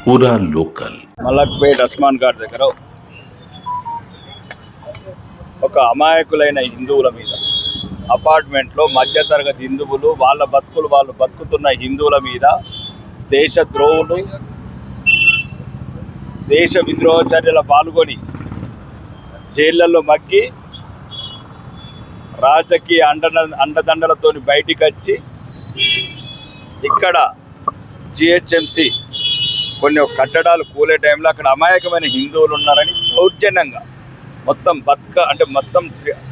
पूरा लोकल మలక్పేట్ అస్మాన్ ఘాట్ దగ్గర ఒక అమాయకులైన హిందువుల మీద అపార్ట్మెంట్లో మధ్యతరగతి హిందువులు వాళ్ళ బతుకులు వాళ్ళు బతుకుతున్న హిందువుల మీద దేశద్రోహులు దేశ విద్రోహ చర్యల పాల్గొని జైళ్లలో మగ్గి రాజకీయ అండదండలతో బయటికి వచ్చి ఇక్కడ జిహెచ్ఎంసి కొన్ని కట్టడాలు కూలే టైంలో అక్కడ అమాయకమైన హిందువులు ఉన్నారని దౌర్జన్యంగా మొత్తం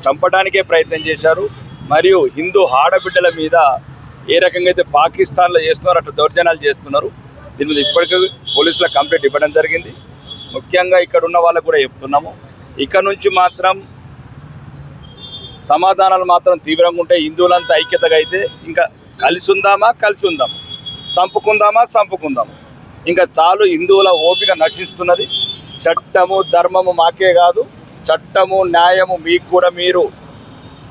చంపడానికే ప్రయత్నం చేశారు. మరియు హిందూ ఆడబిడ్డల మీద ఏ రకంగా అయితే పాకిస్తాన్లో చేస్తున్నారో అట్లా దౌర్జన్యాలు చేస్తున్నారు. దీని మీద ఇప్పటికీ పోలీసుల కంప్లైంట్ ఇవ్వడం జరిగింది. ముఖ్యంగా ఇక్కడ ఉన్న వాళ్ళకు కూడా చెప్తున్నాము, ఇక్కడ నుంచి మాత్రం సమాధానాలు మాత్రం తీవ్రంగా ఉంటే హిందువులంతా ఐక్యతగా అయితే ఇంకా కలిసి ఉందామా సంపుకుందామా ఇంకా చాలు. హిందువుల ఓపిక నశిస్తున్నది. చట్టము ధర్మము మాకే కాదు, చట్టము న్యాయము మీకు కూడా. మీరు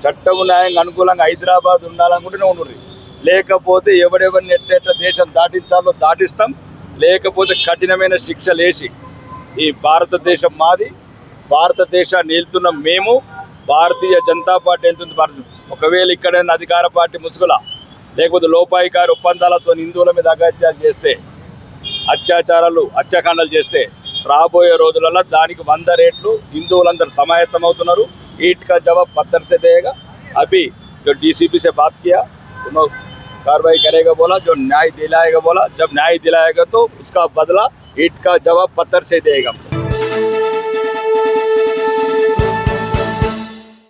చట్టము న్యాయంగా అనుకూలంగా హైదరాబాద్ ఉండాలనుకుంటూనే ఉండుర్రి. లేకపోతే ఎవరెవరిని ఎట్లా దేశం దాటించాలో దాటిస్తాం. లేకపోతే కఠినమైన శిక్షలు వేసి ఈ భారతదేశం మాది, భారతదేశాన్ని వెళ్తున్న మేము, భారతీయ జనతా పార్టీ వెళ్తుంది. ఒకవేళ ఇక్కడైనా అధికార పార్టీ ముసుగుల లేకపోతే లోపాయికారి ఒప్పందాలతో హిందువుల మీద అగాత్యాలు చేస్తే, హత్యాకాండాలు చేస్తే రాబోయే రోజులలో దానికి 100 रेట్లు हिंदुओं समायत्తం అవుతున్నారు. ईट का जवाब पत्थर से देगा. अभी जो डीसीपी से बात किया उन्होंने कार्रवाई करेगा बोला, जो न्याय दिलाएगा बोला. जब न्याय दिलाएगा तो उसका बदला ईट का जवाब पत्थर से देगा.